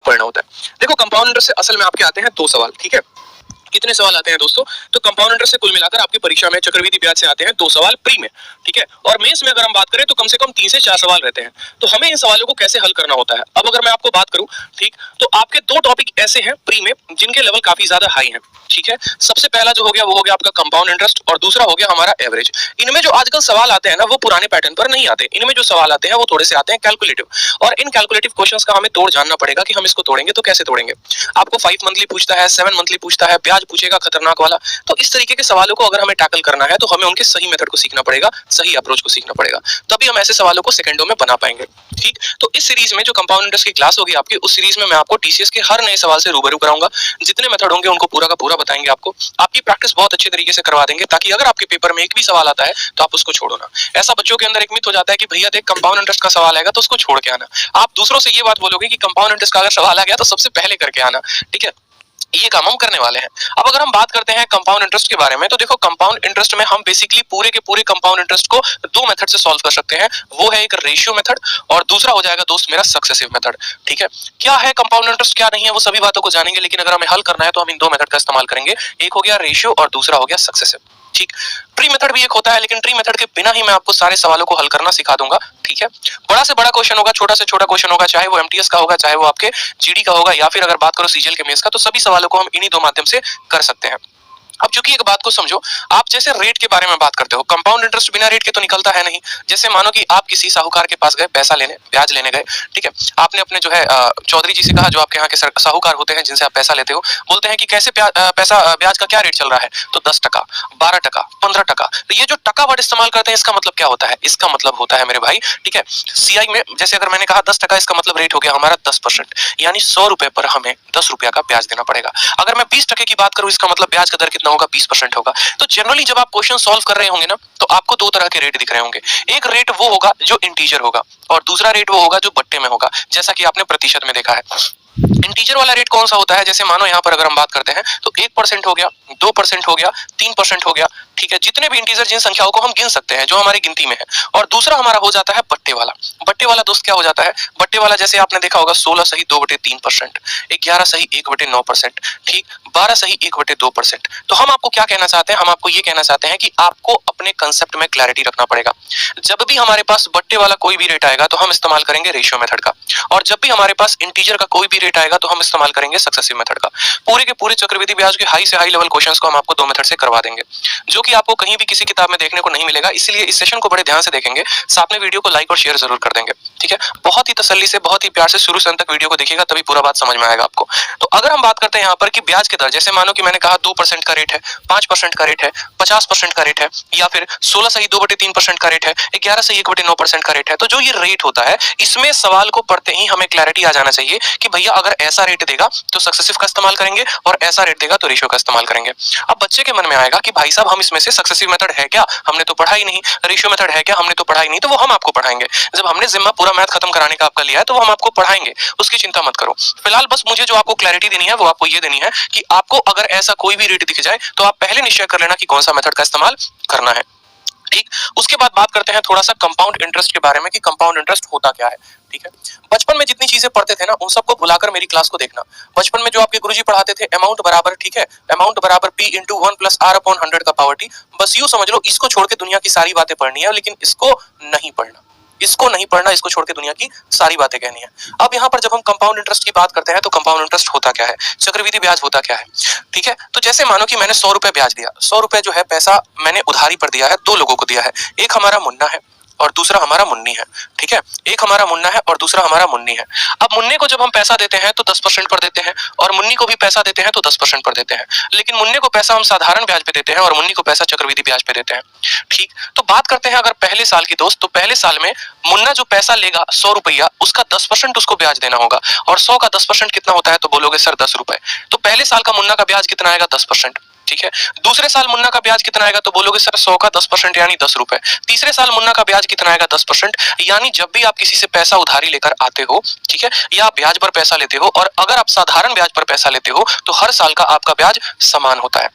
पढ़ना होता है। देखो कंपाउंड इंटरेस्ट से असल में आपके आते हैं 2 सवाल, ठीक है। कितने सवाल आते हैं दोस्तों? तो कंपाउंड इंटरेस्ट से कुल मिलाकर आपकी परीक्षा में चक्रवृद्धि ब्याज से आते हैं 2 सवाल प्री में, ठीक है। और मेंस में अगर हम बात करें तो कम से कम 3 से 4 सवाल रहते हैं। तो हमें इन सवालों को कैसे हल करना होता है, अब अगर मैं आपको बात करूं, ठीक, तो आपके 2 टॉपिक ऐसे हैं प्री में जिनके लेवल काफी ज्यादा हाई हैं, ठीक है। सबसे पहला जो हो गया वो हो गया आपका कंपाउंड इंटरेस्ट और दूसरा हो गया हमारा एवरेज। इनमें जो आजकल सवाल आते हैं ना वो पुराने पैटर्न पर नहीं आते, इनमें जो सवाल आते हैं वो थोड़े से आते हैं कैलकुलेटिव। और इन कैलकुलेटिव क्वेश्चंस का हमें तोड़ जानना पड़ेगा कि हम इसको तोड़ेंगे तो कैसे तोड़ेंगे। आपको 5 मंथली पूछता है, 7 मंथली पूछता है, ब्याज पूछेगा खतरनाक वाला। तो इस तरीके के सवालों को अगर हमें टैकल करना है तो हमें उनके सही मेथड को सीखना पड़ेगा, सही अप्रोच को सीखना पड़ेगा, तभी हम ऐसे सवालों को सेकंडों में बना पाएंगे, ठीक। तो इस सीरीज में जो कंपाउंड इंटरेस्ट की क्लास होगी आपकी, उस सीरीज में मैं आपको टीसीएस के हर नए सवाल से रूबरू कराऊंगा। जितने मेथड होंगे उनको पूरा का पूरा बताएंगे आपको, आपकी प्रैक्टिस बहुत अच्छे तरीके से करवा देंगे, ताकि अगर आपके पेपर में एक भी सवाल आता है तो आप उसको छोड़ो ना। ऐसा बच्चों के अंदर एक मिथ हो जाता है कि भैया देख कंपाउंड इंटरेस्ट का सवाल आएगा तो उसको छोड़ के आना। आप दूसरों से ये बात बोलोगे कि कंपाउंड इंटरेस्ट का अगर सवाल आ गया तो सबसे पहले करके आना, ठीक है। ये काम हम करने वाले हैं। अब अगर हम बात करते हैं कंपाउंड इंटरेस्ट के बारे में, तो देखो कंपाउंड इंटरेस्ट में हम बेसिकली पूरे के पूरे कंपाउंड इंटरेस्ट को 2 मेथड से सॉल्व कर सकते हैं। वो है एक रेशियो मेथड और दूसरा हो जाएगा दोस्त मेरा सक्सेसिव मेथड, ठीक है। क्या है कंपाउंड इंटरेस्ट, क्या नहीं है, वो सभी बातों को जानेंगे, लेकिन अगर हमें हल करना है तो हम इन 2 मेथड का इस्तेमाल करेंगे। एक हो गया रेशियो और दूसरा हो गया सक्सेसिव, ठीक। ट्री मेथड भी एक होता है, लेकिन ट्री मेथड के बिना ही मैं आपको सारे सवालों को हल करना सिखा दूंगा, ठीक है। बड़ा से बड़ा क्वेश्चन होगा, छोटा से छोटा क्वेश्चन होगा, चाहे वो एमटीएस का होगा, चाहे वो आपके जीडी का होगा, या फिर अगर बात करो सीजीएल के मेंस का, तो सभी सवालों को हम इन्हीं 2 माध्यम से कर सकते हैं। अब चूंकि एक बात को समझो, आप जैसे रेट के बारे में बात करते हो, कंपाउंड इंटरेस्ट बिना रेट के तो निकलता है नहीं। जैसे मानो कि आप किसी साहूकार के पास गए पैसा लेने, ब्याज लेने गए, ठीक है। आपने अपने जो है चौधरी जी से कहा, जो आपके यहाँ के साहूकार होते हैं जिनसे आप पैसा लेते हो, बोलते हैं कि कैसे पैसा ब्याज का क्या रेट चल रहा है, तो 10%, 12%, 15%। तो ये जो टका वर्ड इस्तेमाल करते हैं, इसका मतलब क्या होता है? इसका मतलब होता है मेरे भाई, ठीक है, सीआई में जैसे अगर मैंने कहा 10%, इसका मतलब रेट हो गया हमारा 10%, यानी 100 रुपए पर हमें 10 रुपया का ब्याज देना पड़ेगा। अगर मैं 20% की बात करूं, इसका मतलब ब्याज का दर कितना होगा? 20% होगा। तो जनरली जब आप क्वेश्चन सॉल्व कर रहे होंगे ना, तो आपको 2 तरह के रेट दिख रहे होंगे। एक रेट वो होगा जो इंटीजर होगा और दूसरा रेट वो होगा जो बट्टे में होगा, जैसा कि आपने प्रतिशत में देखा है। इंटीजर वाला रेट कौन सा होता है? जैसे मानो यहाँ पर अगर हम बात करते हैं तो 1% हो गया, 2% हो गया, 3% हो गया, ठीक है। जितने भी इंटीजर, जिन संख्याओं को हम गिन सकते हैं जो हमारी गिनती में है। और दूसरा हमारा हो जाता है बट्टे वाला। बट्टे वाला दोस्त क्या हो जाता है? बट्टे वाला जैसे आपने देखा होगा 16 सही 2/3%, 11 सही 1/9%, ठीक, 12 सही 1/2%। तो हम आपको क्या कहना चाहते हैं? हम आपको ये कहना चाहते हैं कि आपको अपने कंसेप्ट में क्लैरिटी रखना पड़ेगा। जब भी हमारे पास बट्टे वाला कोई भी रेट आएगा तो हम इस्तेमाल करेंगे रेशियो मेथड का, और जब भी हमारे पास इंटीजर का कोई भी रेट आएगा तो हम इस्तेमाल करेंगे सक्सेसिव मेथड का। पूरे के पूरे चक्रवृद्धि ब्याज के हाई से हाई लेवल क्वेश्चंस को हम आपको 2 मेथड से करवा देंगे, जो कि आपको कहीं भी किसी किताब में देखने को नहीं मिलेगा। इसलिए इस सेशन को बड़े ध्यान से देखेंगे, साथ में वीडियो को लाइक और शेयर जरूर कर देंगे, ठीक है। बहुत ही तसल्ली से, बहुत ही प्यार से शुरू से अंत तक वीडियो को देखिएगा, तभी पूरा बात समझ में आएगा आपको। तो अगर हम बात करते हैं यहाँ पर कि ब्याज के दर, जैसे मानो कि मैंने कहा 2% का रेट है, 5% का रेट है, 50% का रेट है, या फिर 16 सही 2/3% का रेट है, 11 सही 1/9% का रेट है। तो जो ये रेट होता है, इसमें सवाल को पढ़ते ही हमें क्लैरिटी आ जाना चाहिए कि भैया अगर ऐसा रेट देगा तो सक्सेसिव का इस्तेमाल करेंगे और ऐसा रेट देगा तो रेशियो का इस्तेमाल करेंगे। अब बच्चे के मन में आएगा कि भाई साहब हम इसमें से सक्सेसिव मेथड है क्या, हमने तो पढ़ा ही नहीं, रेशियो मेथड है क्या, हमने तो पढ़ा ही नहीं। तो वो हम आपको पढ़ाएंगे। जब हमने जिम्मा पूरा मैथ खत्म कराने का आपका लिया है तो वो हम आपको पढ़ाएंगे, उसकी चिंता मत करो। फिलहाल बस मुझे जो आपको क्लैरिटी देनी है वो आपको ये देनी है कि आपको अगर ऐसा कोई भी रेट दिख जाए तो आप पहले निश्चय कर लेना कि कौन सा मेथड का इस्तेमाल करना है, ठीक। उसके बाद बात करते हैं थोड़ा सा कंपाउंड इंटरेस्ट के बारे में कि कंपाउंड इंटरेस्ट होता क्या है, ठीक है। बचपन में जितनी चीजें पढ़ते थे ना, उन सबको भुलाकर मेरी क्लास को देखना। बचपन में जो आपके गुरुजी पढ़ाते थे, अमाउंट बराबर, ठीक है, अमाउंट बराबर P × 1 + R/100 का पावर T, बस यूं समझ लो इसको छोड़ के दुनिया की सारी बातें पढ़नी है, लेकिन इसको नहीं पढ़ना, इसको नहीं पढ़ना, इसको छोड़ के दुनिया की सारी बातें कहनी है। अब यहाँ पर जब हम कंपाउंड इंटरेस्ट की बात करते हैं तो कंपाउंड इंटरेस्ट होता क्या है, चक्रवृद्धि ब्याज होता क्या है, ठीक है। तो जैसे मानो कि मैंने 100 रुपए ब्याज दिया, 100 रुपए जो है पैसा मैंने उधारी पर दिया है, 2 लोगों को दिया है, एक हमारा मुन्ना है और दूसरा हमारा मुन्नी है, ठीक है। एक हमारा मुन्ना है और दूसरा हमारा मुन्नी है। अब मुन्ने को जब हम पैसा देते हैं तो 10% पर देते हैं, और मुन्नी को भी पैसा देते हैं तो 10% पर देते हैं। लेकिन मुन्ने को पैसा हम साधारण ब्याज पे देते हैं और मुन्नी को पैसा चक्रवृद्धि ब्याज पे देते हैं, ठीक। तो बात करते हैं अगर पहले साल की दोस्त, तो पहले साल में मुन्ना जो पैसा लेगा 100 रुपया, उसका 10% उसको ब्याज देना होगा, और 100 का 10% कितना होता है? तो बोलोगे सर 10 रुपए। तो पहले साल का मुन्ना का ब्याज कितना आएगा? 10%, ठीक है। दूसरे साल मुन्ना का ब्याज कितना आएगा? तो बोलोगे सर 100 का 10% यानी 10 रुपए। तीसरे साल मुन्ना का ब्याज कितना आएगा? 10%, यानी जब भी आप किसी से पैसा उधारी लेकर आते हो, ठीक है, या आप ब्याज पर पैसा लेते हो, और अगर आप साधारण ब्याज पर पैसा लेते हो तो हर साल का आपका ब्याज समान होता है।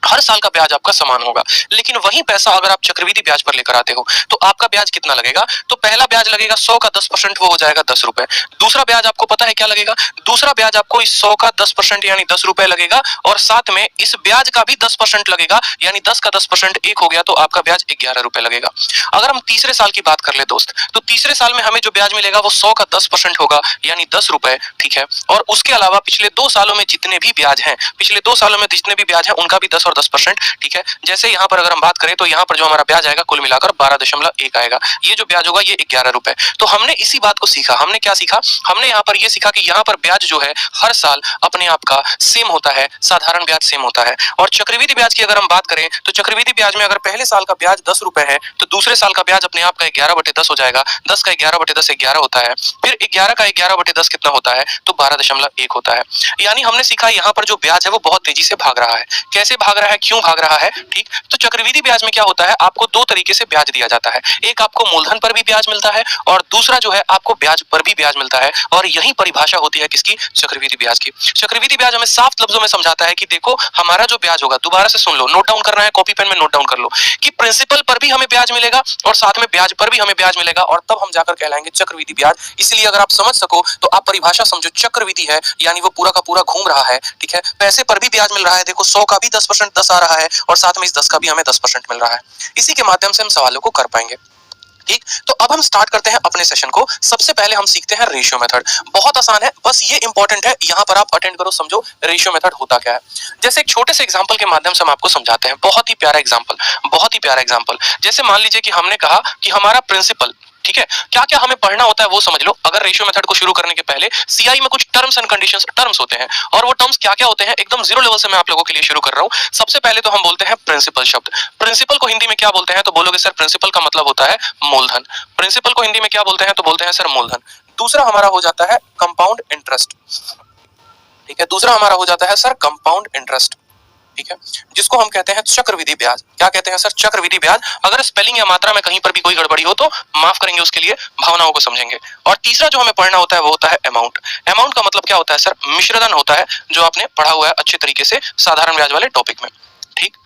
हर साल का ब्याज आपका समान होगा। लेकिन वही पैसा अगर आप चक्रवृद्धि ब्याज पर लेकर आते हो तो आपका ब्याज कितना लगेगा? तो पहला ब्याज लगेगा 100 का 10%, वो हो जाएगा 10 रुपए। दूसरा ब्याज आपको पता है क्या लगेगा? दूसरा ब्याज आपको इस 100 का 10% यानी 10 रुपए लगेगा, और साथ में इस ब्याज का भी 10% लगेगा, यानी 10 का 10% एक हो गया, तो आपका ब्याज 11 रुपए लगेगा। अगर हम तीसरे साल की बात कर ले दोस्त, तो तीसरे साल में हमें जो ब्याज मिलेगा वो 100 का 10% होगा, यानी 10 रुपए, ठीक है। और उसके अलावा पिछले 2 सालों में जितने भी ब्याज हैं, पिछले 2 सालों में जितने भी ब्याज हैं उनका भी 10 और 10%, ठीक है। जैसे यहाँ पर अगर हम बात करें तो यहाँ पर जो हमारा ब्याज आएगा कुल मिलाकर 12.1 आएगा, ये जो ब्याज होगा ये 11 रुपए। तो हमने इसी बात को सीखा। हमने क्या सीखा? हमने यहाँ पर ये सीखा कि यहाँ पर ब्याज जो है हर साल अपने आप का सेम होता है, साधारण ब्याज सेम होता है। और चक्रवृद्धि ब्याज की अगर हम बात करें तो चक्रवृद्धि ब्याज में अगर पहले साल का ब्याज 10 रुपए है तो दूसरे साल का ब्याज अपने आप का 11/10 हो जाएगा। 10 का 11/10 11 होता है, फिर 11 का 11/10 कितना होता है? तो 12.1 होता है। यानी हमने सीखा यहाँ पर जो ब्याज है वो बहुत तेजी से भाग रहा है। कैसे भाग रहा है, क्यों भाग रहा है, ठीक। तो चक्रवृद्धि ब्याज में क्या होता है, आपको दो तरीके से ब्याज दिया जाता है। एक आपको मूलधन पर भी ब्याज मिलता है और दूसरा जो है आपको ब्याज पर भी ब्याज मिलता है। और यही परिभाषा होती है किसकी? चक्रवृद्धि ब्याज की। चक्रवृद्धि ब्याज हमें साफ लफ्जों में समझाता है कि देखो हमारा जो ब्याज होगा, दोबारा से सुन लो, नोट डाउन करना है, कॉपी पेन में नोट डाउन कर लो, कि प्रिंसिपल पर भी हमें ब्याज मिलेगा और साथ में ब्याज पर भी हमें ब्याज मिलेगा, और तब हम जाकर कहलाएंगे चक्रवृद्धि ब्याज। इसलिए अगर आप समझ सको तो आप परिभाषा समझो, चक्रवृद्धि है यानी वो पूरा का पूरा घूम रहा है, ठीक है। पैसे पर भी ब्याज मिल रहा है, देखो 100 का भी 10% 10 आ रहा है और साथ में इस 10 का भी हमें 10% मिल रहा है। इसी के माध्यम से हम सवालों को कर पाएंगे, ठीक। तो अब हम स्टार्ट करते हैं अपने सेशन को। सबसे पहले हम सीखते हैं रेशियो मेथड। बहुत आसान है, बस ये इंपॉर्टेंट है, यहां पर आप अटेंड करो, समझो रेशियो मेथड होता क्या है। जैसे एक छोटे से एग्जांपल के माध्यम से हम आपको समझाते हैं, बहुत ही प्यारा एग्जांपल, बहुत ही प्यारा एग्जांपल। जैसे मान लीजिए कि हमने कहा कि हमारा प्रिंसिपल, ठीक है, क्या क्या हमें पढ़ना होता है वो समझ लो। अगर रेशियो मेथड को शुरू करने के पहले सीआई में कुछ टर्म्स एंड कंडीशंस टर्म्स होते हैं, और वो टर्म्स क्या क्या होते हैं एकदम जीरो लेवल से मैं आप लोगों के लिए शुरू कर रहा हूं। सबसे पहले तो हम बोलते हैं प्रिंसिपल शब्द। प्रिंसिपल को हिंदी में क्या बोलते हैं? तो बोलोगे सर प्रिंसिपल का मतलब होता है मूलधन। प्रिंसिपल को हिंदी में क्या बोलते हैं? तो बोलते हैं सर मूलधन। दूसरा हमारा हो जाता है कंपाउंड इंटरेस्ट, ठीक है। दूसरा हमारा हो जाता है सर कंपाउंड इंटरेस्ट, ठीक है, जिसको हम कहते हैं चक्रवृद्धि ब्याज। क्या कहते हैं सर? चक्रवृद्धि ब्याज। अगर स्पेलिंग या मात्रा में कहीं पर भी कोई गड़बड़ी हो तो माफ करेंगे, उसके लिए भावनाओं को समझेंगे। और तीसरा जो हमें पढ़ना होता है वो होता है अमाउंट। अमाउंट का मतलब क्या होता है सर? मिश्रधन होता है, जो आपने पढ़ा हुआ है अच्छे तरीके से साधारण ब्याज वाले टॉपिक में, ठीक।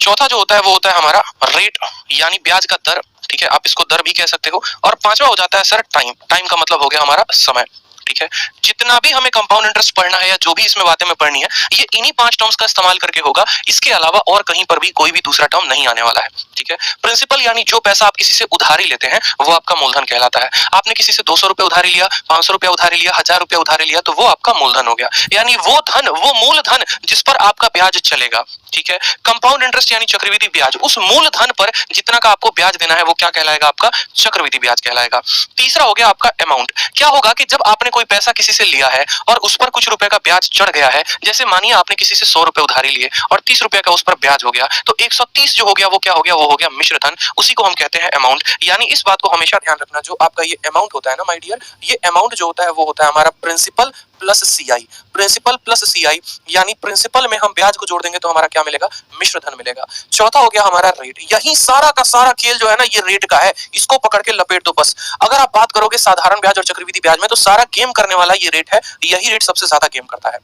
चौथा जो होता है वो होता है हमारा रेट, यानी ब्याज का दर, ठीक है, आप इसको दर भी कह सकते हो। और पांचवा हो जाता है सर टाइम। टाइम का मतलब हो गया हमारा समय, ठीक है। जितना भी हमें कंपाउंड इंटरेस्ट पढ़ना है या जो भी इसमें बातें में पढ़नी है, ये इन्हीं 5 टर्म्स का इस्तेमाल करके होगा। इसके अलावा और कहीं पर भी कोई भी दूसरा टर्म नहीं आने वाला है, ठीक है। प्रिंसिपल यानी जो पैसा आप किसी से उधारी लेते हैं वो आपका मूलधन कहलाता है। आपने किसी से 200 रुपए उधारी लिया, 500 रुपया उधारी लिया, 1000 रुपया उधारी लिया, तो वो आपका मूलधन हो गया, यानी वो धन, वो मूलधन जिस पर आपका ब्याज चलेगा, ठीक है। कंपाउंड इंटरेस्ट यानी चक्रवृद्धि ब्याज, उस मूलधन पर जितना का आपको ब्याज देना है वो क्या कहलाएगा? आपका चक्रवृद्धि ब्याज कहलाएगा। तीसरा हो गया आपका अमाउंट। क्या होगा कि जब आपने कोई पैसा किसी से लिया है और उस पर कुछ रुपए का ब्याज चढ़ गया है, जैसे मानिए आपने किसी से 100 रुपए उधारी लिए और 30 रुपए का उस पर ब्याज हो गया, तो 130 जो हो गया वो क्या हो गया? वो हो गया मिश्रधन, उसी को हम कहते हैं अमाउंट। यानी इस बात को हमेशा ध्यान रखना, जो आपका ये अमाउंट होता है ना माय डियर, ये अमाउंट जो होता है वो होता है हमारा principal plus CI. Principal plus CI, यानी प्रिंसिपल में हम ब्याज को जोड़ देंगे तो हमारा क्या मिलेगा? मिश्रधन मिलेगा। चौथा हो गया हमारा रेट। यही सारा का सारा खेल जो है ना, ये रेट का है, इसको पकड़ के लपेट दो बस। अगर आप बात करोगे साधारण ब्याज और चक्रवृद्धि ब्याज में, तो सारा गेम करने वाला ये रेट है, यही रेट सबसे ज्यादा गेम करता है,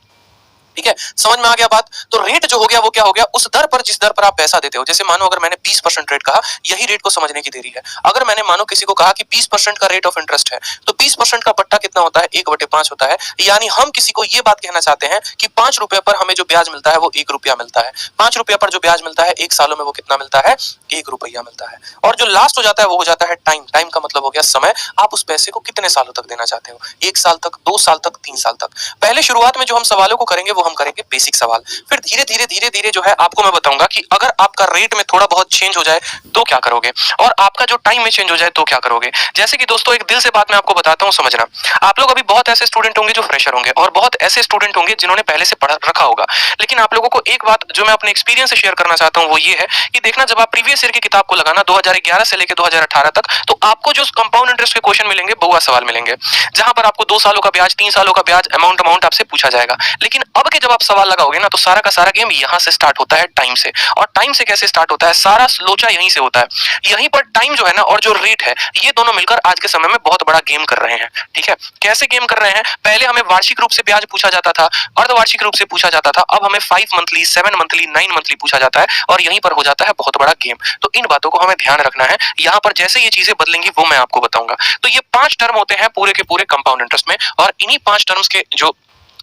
ठीक है। समझ में आ गया बात? तो रेट जो हो गया वो क्या हो गया? उस दर पर जिस दर पर आप पैसा देते हो। जैसे मानो अगर मैंने 20% रेट कहा, यही रेट को समझने की देरी है। अगर मैंने मानो किसी को कहा कि 20% का रेट ऑफ इंटरेस्ट है, तो 20% का बट्टा कितना होता है? 1/5 होता है। यानी हम किसी को ये बात कहना चाहते हैं कि 5 रुपए पर हमें जो ब्याज मिलता है वो 1 रुपया मिलता है। 5 रुपया पर जो ब्याज मिलता है 1 सालों में वो कितना मिलता है? 1 रुपया मिलता है। और जो लास्ट हो जाता है वो हो जाता है टाइम। टाइम का मतलब हो गया समय। आप उस पैसे को कितने सालों तक देना चाहते हो? 1 साल तक, 2 साल तक, 3 साल तक। पहले शुरुआत में जो हम सवालों को करेंगे वो हम करेंगे बेसिक सवाल। फिर धीरे धीरे जो है आपको मैं बताऊंगा कि अगर आपका रेट में थोड़ा बहुत चेंज हो जाए तो क्या करोगे, और आपका जो टाइम में चेंज हो जाए तो क्या करोगे। जैसे कि दोस्तों एक दिल से बात मैं आपको बताता हूं, समझना। आप लोग अभी बहुत ऐसे स्टूडेंट होंगे जो फ्रेशर होंगे, और बहुत ऐसे स्टूडेंट होंगे जिन्होंने पहले से पढ़ा रखा होगा। लेकिन आप लोगों को एक बात जो मैं अपने एक्सपीरियंस से शेयर करना चाहता हूं वो ये है कि देखना, जब आप प्रीवियस ईयर की किताब को लगाना 2011 से लेकर 2018 तक, तो आपको जो कंपाउंड इंटरेस्ट के क्वेश्चन मिलेंगे, बहुआ सवाल मिलेंगे, जहां पर आपको 2 सालों का ब्याज, 3 सालों का ब्याज, अमाउंट आपसे पूछा जाएगा। लेकिन अब के के जब आप सवाल लगाओगे ना तो सारा का सारा गेम यहाँ से स्टार्ट होता है टाइम से। और टाइम से कैसे स्टार्ट होता है, सारा लोचा यहीं से होता है। यहीं पर टाइम जो है ना और जो रेट है, ये दोनों मिलकर आज के समय में बहुत बड़ा गेम कर रहे हैं। ठीक है, कैसे गेम कर रहे हैं? पहले हमें वार्षिक रूप से ब्याज पूछा जाता था, अर्धवार्षिक रूप से पूछा जाता था, अब हमें 5 मंथली, 7 मंथली, 9 मंथली पूछा जाता है और यहीं पर हो जाता है बहुत बड़ा गेम। तो इन बातों को हमें ध्यान रखना है। यहाँ पर जैसे ये चीजें बदलेंगी वो मैं आपको बताऊंगा। तो ये 5 टर्म होते हैं पूरे के पूरे कंपाउंड इंटरेस्ट में, और इन्हीं 5 टर्म्स के जो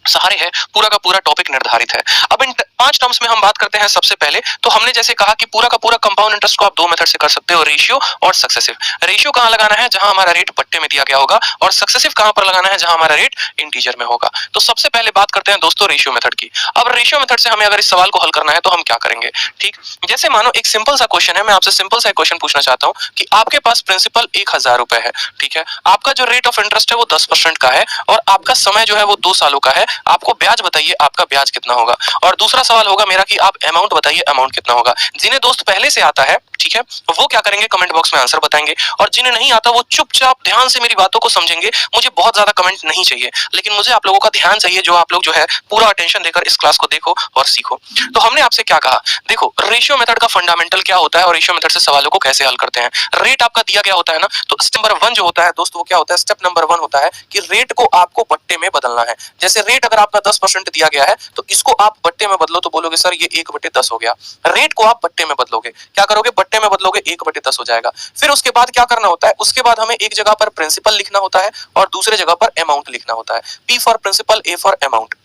सहारे है पूरा का पूरा टॉपिक निर्धारित है। अब इन 5 टर्म्स में हम बात करते हैं। सबसे पहले तो हमने जैसे कहा कि पूरा का पूरा कंपाउंड इंटरेस्ट को आप 2 मेथड से कर सकते हो, रेशियो और सक्सेसिव। रेशियो कहां लगाना है? जहां हमारा रेट पट्टे में दिया गया होगा, और सक्सेसिव कहां पर लगाना है? जहां हमारा रेट इंटीजर में होगा। तो सबसे पहले बात करते हैं दोस्तों रेशियो मेथड की। अब रेशियो मेथड से हमें अगर इस सवाल को हल करना है तो हम क्या करेंगे? ठीक, जैसे मानो एक सिंपल सा क्वेश्चन है, मैं आपसे सिंपल सा क्वेश्चन पूछना चाहता हूं कि आपके पास प्रिंसिपल 1000 रुपए है। ठीक है, आपका जो रेट ऑफ इंटरेस्ट है वो 10% का है, और आपका समय जो है वो 2 सालों का है। आपको ब्याज बताइए, आपका ब्याज कितना होगा? और दूसरा सवाल होगा मेरा कि आप अमाउंट बताइए, अमाउंट कितना होगा? जिन्हें दोस्त पहले से आता है, ठीक है, वो क्या करेंगे? कमेंट बॉक्स में आंसर बताएंगे, और जिन्हें नहीं आता वो चुपचाप ध्यान से मेरी बातों को समझेंगे। मुझे बहुत ज्यादा कमेंट नहीं चाहिए, लेकिन मुझे आप लोगों का ध्यान चाहिए, जो आप लोग जो है पूरा अटेंशन देकर इस क्लास को देखो और सीखो। तो हमने आपसे क्या कहा? देखो, रेशियो मेथड का फंडामेंटल क्या होता है और रेशियो मेथड से सवालों को कैसे हल करते हैं। रेट आपका दिया गया होता है ना, तो स्टेप नंबर 1 जो होता है दोस्तों, वो क्या होता है? स्टेप नंबर 1 होता है कि रेट को आपको बट्टे में बदलना है। जैसे रेट अगर आपका 10% दिया गया है तो इसको आप बट्टे में बदलो, तो बोलोगे सर ये 1/10 हो गया। रेट को आप बट्टे में बदलोगे, क्या करोगे? बट्टे में बदलोगे, 1/10 हो जाएगा। फिर उसके बाद क्या करना होता है? उसके बाद हमें एक जगह पर प्रिंसिपल लिखना होता है और दूसरे जगह पर अमाउंट लिखना होता है। P for principal, A for amount.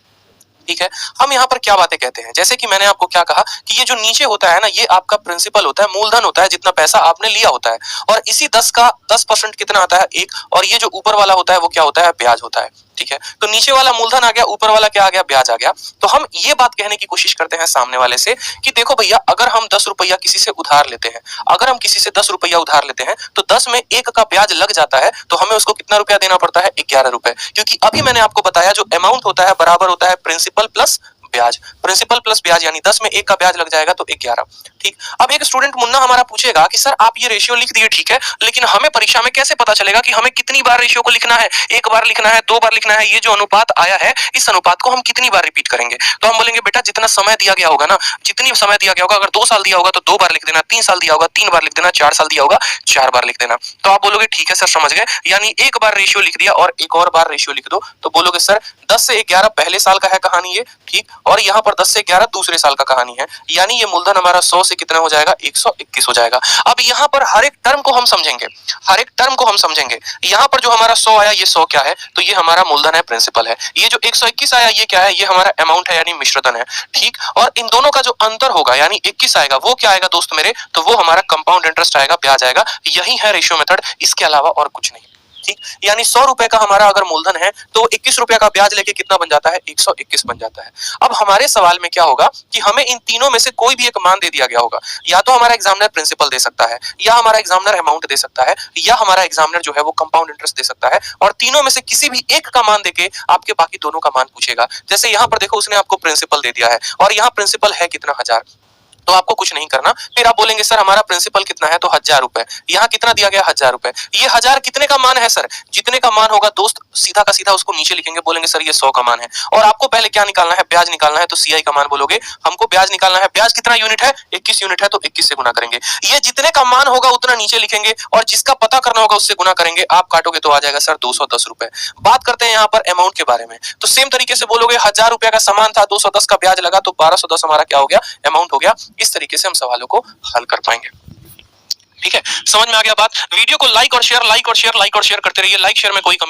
ठीक है, हम यहाँ पर क्या बातें कहते हैं? जैसे कि मैंने आपको क्या कहा कि ये जो नीचे होता है ना, ये आपका प्रिंसिपल होता है, मूलधन होता है, जितना पैसा आपने लिया होता है, और इसी 10 का 10% कितना आता है? 1। और ये जो ऊपर वाला होता है वो क्या होता है? ब्याज होता है। ठीक है, तो नीचे वाला मूलधन आ गया, ऊपर वाला क्या आ गया? ब्याज आ गया। तो हम ये बात कहने की कोशिश करते हैं सामने वाले से कि देखो भैया, अगर हम 10 रुपया किसी से उधार लेते हैं, अगर हम किसी से 10 रुपया उधार लेते हैं तो 10 में 1 का ब्याज लग जाता है, तो हमें उसको कितना रुपया देना पड़ता है? 11 रुपए। क्योंकि अभी मैंने आपको बताया जो अमाउंट होता है बराबर होता है प्रिंसिपल प्लस ब्याज। प्रिंसिपल प्लस ब्याज यानी 10 में 1 का ब्याज लग जाएगा तो 11। ठीक, अब एक स्टूडेंट मुन्ना हमारा पूछेगा कि सर आप ये रेशियो लिख दिए, ठीक है, लेकिन हमें परीक्षा में कैसे पता चलेगा कि हमें कितनी बार रेशियो को लिखना है? 1 बार लिखना है, 2 बार लिखना है? ये जो अनुपात आया है, इस अनुपात को हम कितनी बार रिपीट करेंगे? तो हम बोलेंगे बेटा, जितना समय दिया गया होगा ना, जितनी समय दिया गया होगा, अगर 2 साल दिया होगा तो 2 बार लिख देना, 3 साल दिया होगा 3 बार लिख देना, 4 साल दिया होगा 4 बार लिख देना। तो आप बोलोगे ठीक है सर, समझ गए, यानी 1 बार रेशियो लिख दिया और एक और बार रेशियो लिख दो। तो बोलोगे सर 10 से 11 पहले साल का है कहानी ये, ठीक, और यहाँ पर 10 से 11 दूसरे साल का कहानी है, यानी ये मूलधन हमारा 100 से कितना हो जाएगा? 121 हो जाएगा। अब यहाँ पर हर एक टर्म को हम समझेंगे, हर एक टर्म को हम समझेंगे। यहाँ पर जो हमारा 100 आया, ये 100 क्या है? तो ये हमारा मूलधन है, प्रिंसिपल है। ये जो 121 आया, ये क्या है? ये हमारा अमाउंट है, यानी मिश्रधन है। ठीक, और इन दोनों का जो अंतर होगा यानी 21 आएगा, वो क्या आएगा दोस्त मेरे? तो वो हमारा कंपाउंड इंटरेस्ट आएगा, ब्याज आएगा। यही है रेशियो मेथड, इसके अलावा और कुछ नहीं। ठीक, यानी 100 रुपए का हमारा अगर मूलधन है तो 21 रुपए का ब्याज लेके कितना बन जाता है? 121 बन जाता है। अब हमारे सवाल में क्या होगा कि हमें इन तीनों में से कोई भी एक मान दे दिया गया होगा। या तो हमारा एग्जामिनर प्रिंसिपल दे सकता है, या हमारा एग्जामिनर अमाउंट दे सकता है, या हमारा एग्जामिनर जो है वो कंपाउंड इंटरेस्ट दे सकता है, और तीनों में से किसी भी एक का मान देके आपके बाकी दोनों का मान पूछेगा। जैसे यहाँ पर देखो, उसने आपको प्रिंसिपल दे दिया है और यहाँ प्रिंसिपल है कितना? 1000। तो आपको कुछ नहीं करना, फिर आप बोलेंगे सर हमारा प्रिंसिपल कितना है? तो 1000 रुपए। यहाँ कितना दिया गया? 1000 रुपए। ये 1000 कितने का मान है सर? जितने का मान होगा दोस्त, सीधा का सीधा उसको नीचे लिखेंगे, बोलेंगे सर ये 100 का मान है। और आपको पहले क्या निकालना है? ब्याज निकालना है, तो CI का मान बोलोगे, हमको ब्याज निकालना है। ब्याज कितना यूनिट है? 21 यूनिट है, तो 21 से गुना करेंगे। ये जितने का मान होगा उतना नीचे लिखेंगे, और जिसका पता करना होगा उससे गुना करेंगे। आप काटोगे तो आ जाएगा सर 210 रुपए। बात करते हैं यहाँ पर अमाउंट के बारे में, तो सेम तरीके से बोलोगे 1000 रुपए का सामान था, 210 का ब्याज लगा, तो 1210 हमारा क्या हो गया? अमाउंट हो गया। इस तरीके से हम सवालों को हल कर पाएंगे। ठीक है, समझ में आ गया बात? वीडियो को लाइक और शेयर, लाइक और शेयर, लाइक और शेयर करते रहिए। लाइक शेयर में कोई कमी